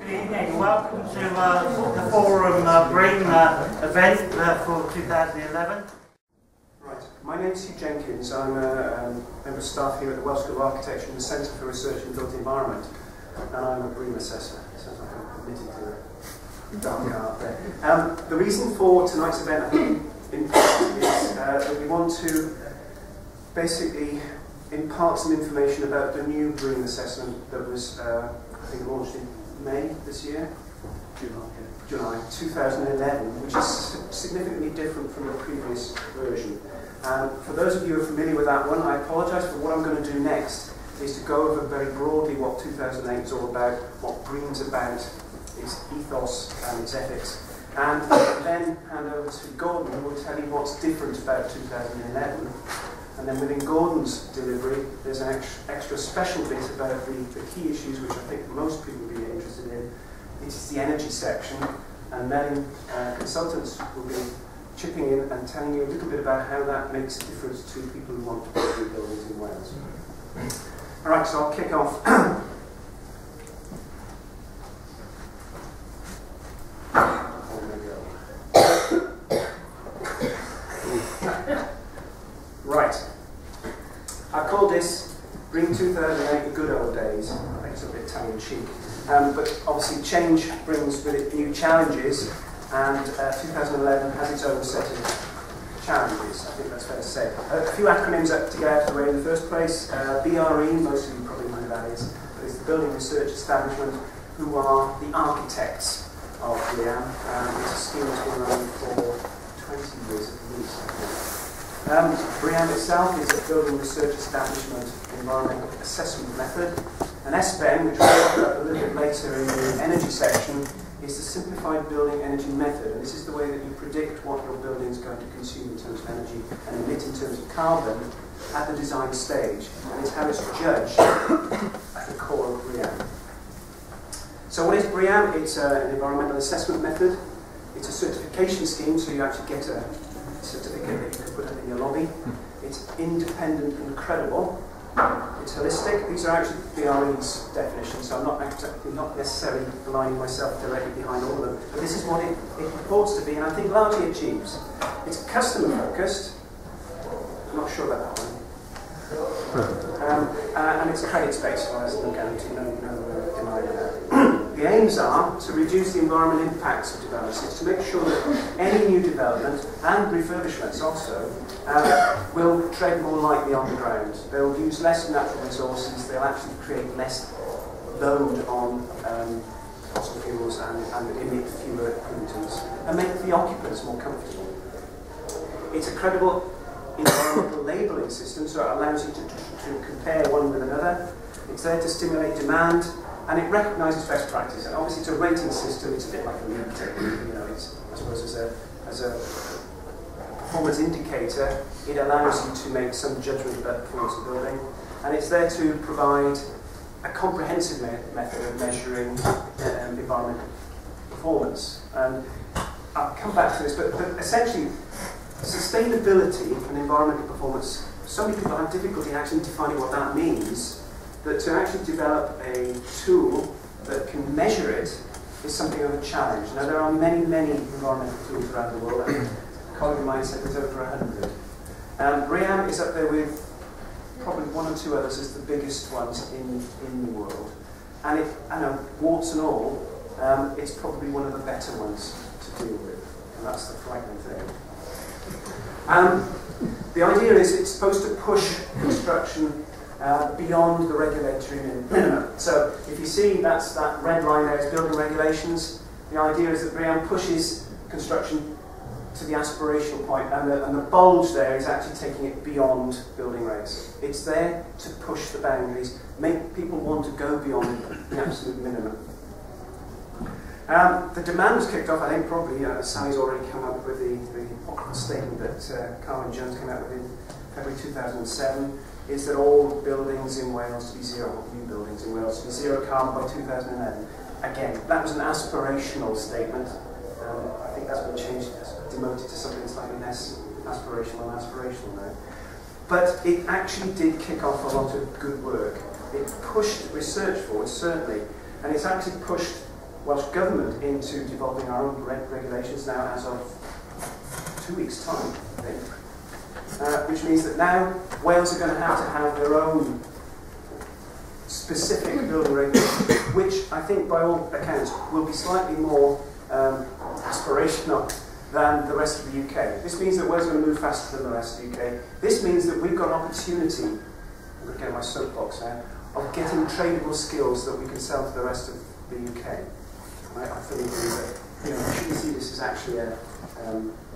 Good evening. Welcome to the Fforwm BREEAM event for 2011. Right. My name is Hugh Jenkins. I'm a member of staff here at the Welsh School of Architecture in the Centre for Research in Built Environment, and I'm a BREEAM assessor. Sounds like I'm committed to the dark art there. The reason for tonight's event, I think, in part, is that we want to basically impart some information about the new BREEAM assessment that was, I think, launched in May this year? July 2011, which is significantly different from the previous version. For those of you who are familiar with that one, I apologise, but what I'm going to do next is to go over very broadly what 2008 is all about, what BREEAM's about, its ethos and its ethics, and then hand over to Gordon, who will tell you what's different about 2011. And then within Gordon's delivery, there's an extra special bit about the key issues which I think most people will be interested in. It's the energy section, and Melin consultants will be chipping in and telling you a little bit about how that makes a difference to people who want to build new buildings in Wales. All right, so I'll kick off. Right. I called this BREEAM 2008 the good old days. I think it's a bit tongue-in-cheek. But obviously change brings with it new challenges, and 2011 has its own set of challenges. I think that's fair to say. A few acronyms to get out of the way in the first place. BREAM, most of you probably know who that is, but it's the Building Research Establishment, who are the architects of BREEAM. It's a scheme that's been running for 20 years at least, I think. BREEAM itself is a Building Research Establishment Environmental Assessment Method. An SBEM, which we'll talk about a little bit later in the energy section, is the Simplified Building Energy Method. And this is the way that you predict what your building is going to consume in terms of energy and emit in terms of carbon at the design stage. And it's how it's judged at the core of BREEAM. So what is BREEAM? It's an environmental assessment method. It's a certification scheme, so you actually get a certificate that you can put up in your lobby. It's independent and credible. It's holistic. These are actually BRE's definitions, so I'm not necessarily aligning myself directly behind all of them. But this is what it purports to be, and I think largely achieves. It's customer focused. I'm not sure about that one. And it's credits based, so there's no guarantee, no denying that. The aims are to reduce the environmental impacts of developments. It's to make sure that any new development, and refurbishments also, will tread more lightly on the ground. They'll use less natural resources, they'll actually create less load on fossil fuels and emit fewer pollutants, and make the occupants more comfortable. It's a credible environmental labelling system, so it allows you to compare one with another. It's there to stimulate demand, and it recognises best practice. And obviously, it's a rating system. It's a bit like a league technique. You know, it's, I suppose, as a performance indicator, it allows you to make some judgment about the performance of the building, and it's there to provide a comprehensive method of measuring environmental performance. And I'll come back to this, but essentially, sustainability and environmental performance. So many people have difficulty actually defining what that means. That to actually develop a tool that can measure it is something of a challenge. Now, there are many, many environmental tools around the world. A colleague of mine said there's over 100. BREEAM is up there with probably one or two others as the biggest ones in the world. And I know, warts and all, it's probably one of the better ones to deal with. And that's the frightening thing. The idea is it's supposed to push construction beyond the regulatory minimum. So if you see that red line there is building regulations, the idea is that BREEAM pushes construction to the aspirational point, and the bulge there is actually taking it beyond building regs. It's there to push the boundaries, make people want to go beyond the absolute minimum. The demand was kicked off, I think probably Sally's already come up with the statement that Carwyn Jones came out with in February 2007, is that all buildings in Wales to be zero, new buildings in Wales to be zero carbon by 2011. Again, that was an aspirational statement. I think that's been changed, demoted to something slightly less aspirational and aspirational now. But it actually did kick off a lot of good work. It pushed research forward, certainly, and it's actually pushed Welsh Government into developing our own regulations now as of 2 weeks' time, I think. Which means that now Wales are going to have their own specific building regulations, which I think by all accounts will be slightly more aspirational than the rest of the UK. This means that Wales are going to move faster than the rest of the UK. This means that we've got an opportunity, I'm going to get my soapbox now, of getting tradable skills that we can sell to the rest of the UK. I fully agree that you shouldn't see this as actually a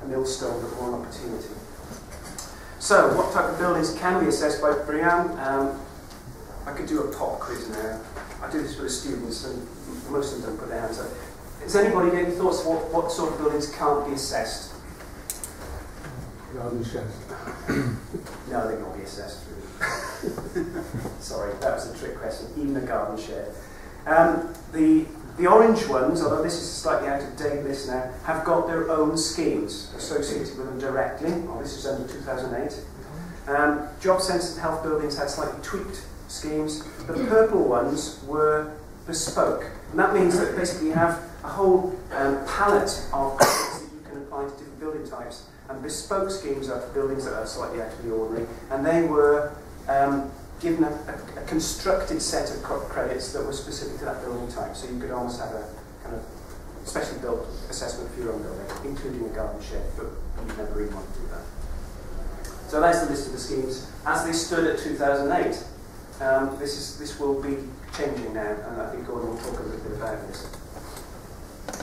millstone, but more an opportunity. So, what type of buildings can be assessed by BREEAM? I could do a pop quiz now. I do this with the students, and most of them don't put their hands up. Has anybody got any thoughts on what sort of buildings can't be assessed? Garden sheds. No, they can't be assessed, really. Sorry, that was a trick question. Even a garden shed. The orange ones, although this is a slightly out of date list now, have got their own schemes associated with them directly. Well, this is under 2008. Job-sensitive health buildings had slightly tweaked schemes. The purple ones were bespoke. And that means that basically you have a whole palette of credits that you can apply to different building types. And bespoke schemes are for buildings that are slightly out of the ordinary. And they were given a constructed set of credits that were specific to that building type. So you could almost have a kind of specially built assessment for your own building, including a garden shed, but you never really want to do that. So that's the list of the schemes as they stood at 2008. This will be changing now, and I think Gordon will talk a little bit about this.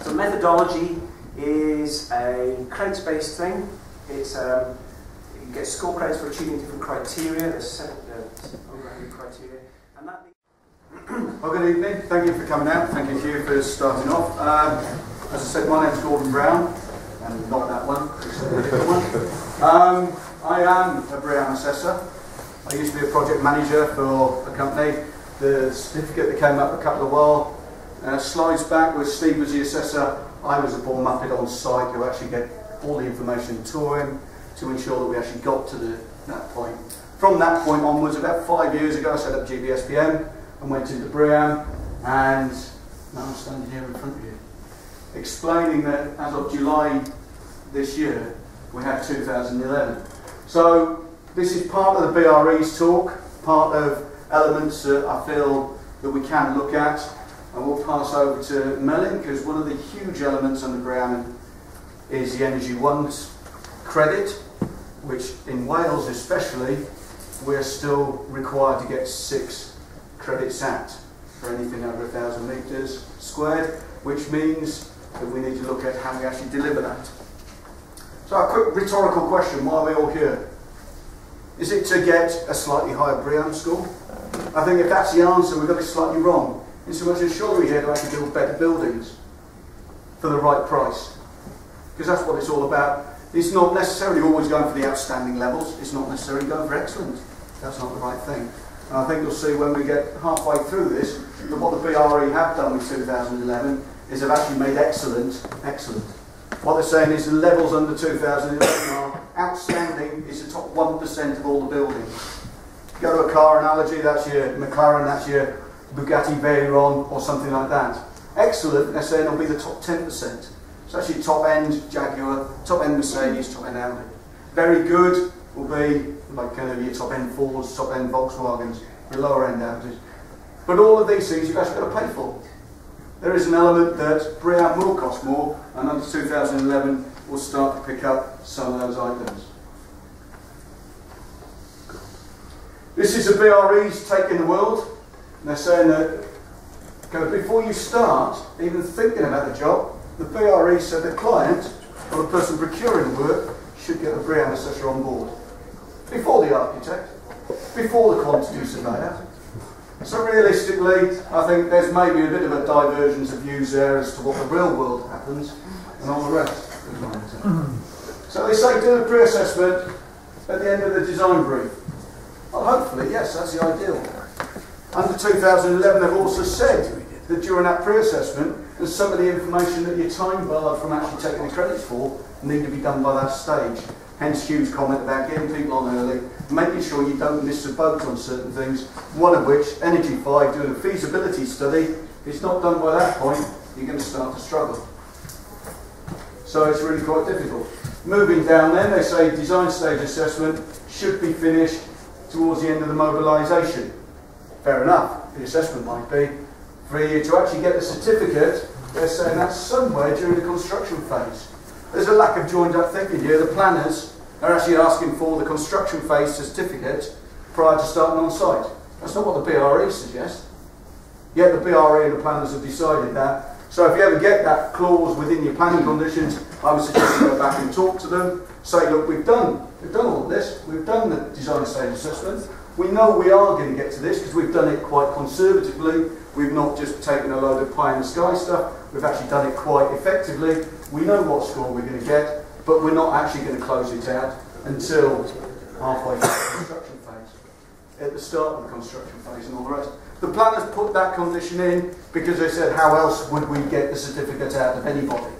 So methodology is a credits-based thing. It's you get score credits for achieving different criteria. There's over 100 criteria, and that. Well, good evening. Thank you for coming out. Thank you, Hugh, for starting off. As I said, my name's Gordon Brown, and not that one. It's a different one. I am a BREEAM assessor. I used to be a project manager for a company. The certificate that came up a couple of slides back was Steve was the assessor. I was a ball muppet on site who actually get all the information to him to ensure that we actually got to that point. From that point onwards, about 5 years ago, I set up GBSM and went into BREEAM, and now I'm standing here in front of you, explaining that as of July this year, we had 2011. So this is part of the BRE's talk, part of elements that I feel that we can look at, and we'll pass over to Melin, because one of the huge elements under BREEAM is the Energy Ones credit, which in Wales especially, we're still required to get 6 credits at for anything over 1,000 metres squared, which means that we need to look at how we actually deliver that. So a quick rhetorical question, why are we all here? Is it to get a slightly higher BREEAM score? I think if that's the answer, we've got it slightly wrong. In so much as surely we're here to actually build better buildings for the right price. Because that's what it's all about. It's not necessarily always going for the outstanding levels. It's not necessarily going for excellent. That's not the right thing. And I think you'll see when we get halfway through this, that what the BRE have done with 2011 is they've actually made excellent, excellent. What they're saying is the levels under 2011 are outstanding, is the top 1% of all the buildings. Go to a car analogy, that's your McLaren, that's your Bugatti Veyron or something like that. Excellent, they're saying will be the top 10%. So that's your top end Jaguar, top end Mercedes, top end Audi. Very good will be like your top end Fords, top end Volkswagens, your lower end Audis. But all of these things you've actually got to pay for. There is an element that BREEAM will cost more, and under 2011 we'll start to pick up some of those items. This is the BRE's take in the world. And they're saying that before you start even thinking about the job, the BRE said the client or the person procuring the work should get a BREEAM assessor on board. Before the architect, before the quantity surveyor. So realistically, I think there's maybe a bit of a divergence of views there as to what the real world happens and all the rest. So they say do the pre-assessment at the end of the design brief. Well, hopefully, yes, that's the ideal. Under 2011, they've also said that during that pre-assessment, there's some of the information that you're time barred from actually taking the credits for need to be done by that stage. Hence Hugh's comment about getting people on early, making sure you don't miss the boat on certain things, one of which, Energy 5, doing a feasibility study. If it's not done by that point, you're going to start to struggle. So it's really quite difficult. Moving down then, they say design stage assessment should be finished towards the end of the mobilisation. Fair enough, the assessment might be. For you to actually get the certificate, they're saying that's somewhere during the construction phase. There's a lack of joined up thinking here. The planners are actually asking for the construction phase certificate prior to starting on site. That's not what the BRE suggests. Yet the BRE and the planners have decided that. So if you ever get that clause within your planning conditions, I would suggest you go back and talk to them. Say, look, we've done all of this. We've done the design stage assessment. We know we are going to get to this because we've done it quite conservatively. We've not just taken a load of pie in the sky stuff. We've actually done it quite effectively. We know what score we're going to get, but we're not actually going to close it out until halfway through the construction phase, at the start of the construction phase and all the rest. The planners put that condition in because they said, how else would we get the certificate out of anybody?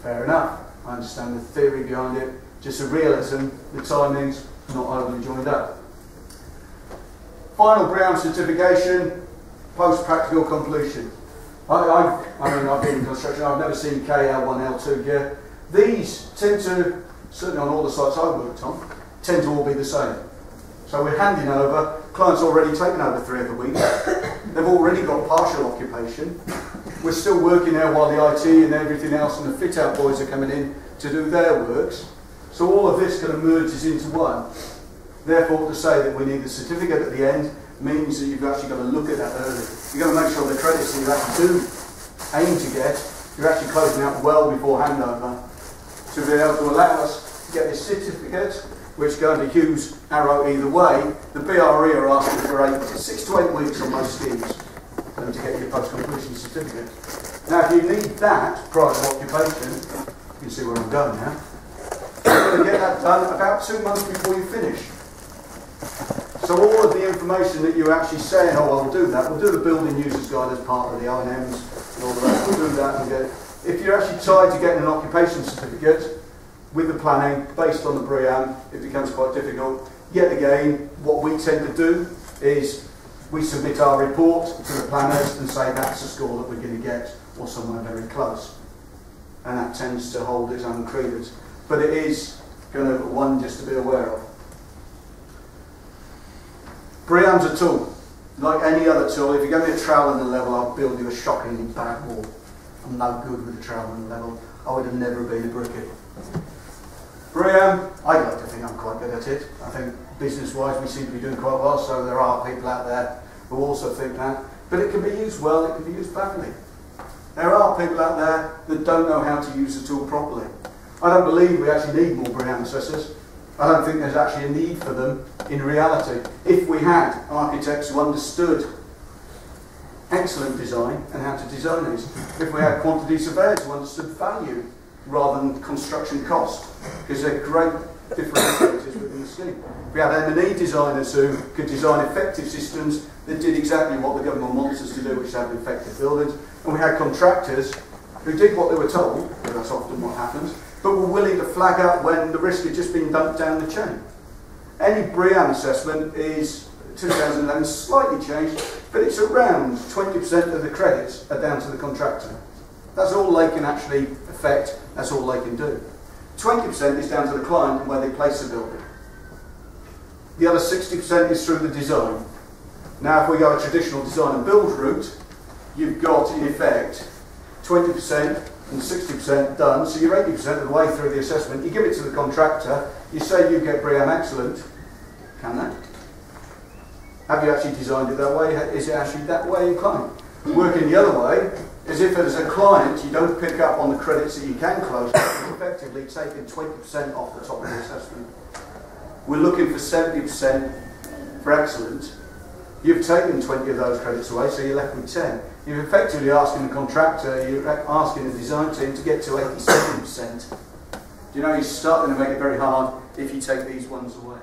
Fair enough. I understand the theory behind it. Just the realism, the timings, not overly joined up. Final BREEAM certification, post-practical completion. I mean, I've been in construction, I've never seen KL1, L2 yet. These tend to, certainly on all the sites I've worked on, tend to all be the same. So we're handing over, clients already taken over 3 of the weeks, they've already got partial occupation, we're still working there while the IT and everything else and the fit-out boys are coming in to do their works. So all of this kind of merges into one. Therefore, to say that we need the certificate at the end means that you've actually got to look at that early. You've got to make sure the credits that you actually do aim to get, you're actually closing out well before handover to be able to allow us to get this certificate, which going to Hughes arrow either way. The BRE are asking for 6 to 8 weeks on most schemes to get your post-completion certificate. Now, if you need that prior to occupation, you can see where I'm going now. You're going to get that done about 2 months before you finish. So all of the information that you actually say, oh, I'll do that, we'll do the building users guide as part of the O&Ms and all the rest, we'll do that and get it. If you're actually tied to getting an occupation certificate with the planning based on the BREEAM, it becomes quite difficult. Yet again, what we tend to do is we submit our report to the planners and say that's the score that we're going to get, or somewhere very close. And that tends to hold its own credence. But it is going to one just to be aware of. BREEAM's a tool. Like any other tool, if you give me a trowel and a level, I'll build you a shockingly bad wall. I'm no good with a trowel and a level. I would have never been a brickie. BREEAM, I'd like to think I'm quite good at it. I think business-wise we seem to be doing quite well, so there are people out there who also think that. But it can be used well, it can be used badly. There are people out there that don't know how to use the tool properly. I don't believe we actually need more BREEAM assessors. I don't think there's actually a need for them in reality. If we had architects who understood excellent design and how to design these, if we had quantity surveyors who understood value rather than construction cost, because they're great differentiators within the scheme. If we had M&E designers who could design effective systems that did exactly what the government wants us to do, which is have effective buildings, and we had contractors who did what they were told, because that's often what happens, but were willing to flag up when the risk had just been dumped down the chain. Any BREEAM assessment is 2011, slightly changed, but it's around 20% of the credits are down to the contractor. That's all they can actually affect, that's all they can do. 20% is down to the client and where they place the building. The other 60% is through the design. Now if we go a traditional design and build route, you've got in effect 20% and 60% done, so you're 80% of the way through the assessment. You give it to the contractor, you say you get BREEAM excellent, can they? Have you actually designed it that way? Is it actually that way inclined? Working the other way is if as a client you don't pick up on the credits that you can close, you're effectively taking 20% off the top of the assessment. We're looking for 70% for excellent. You've taken 20 of those credits away, so you're left with 10. You're effectively asking the contractor, you're asking the design team to get to 87%. You know, you're starting to make it very hard if you take these ones away.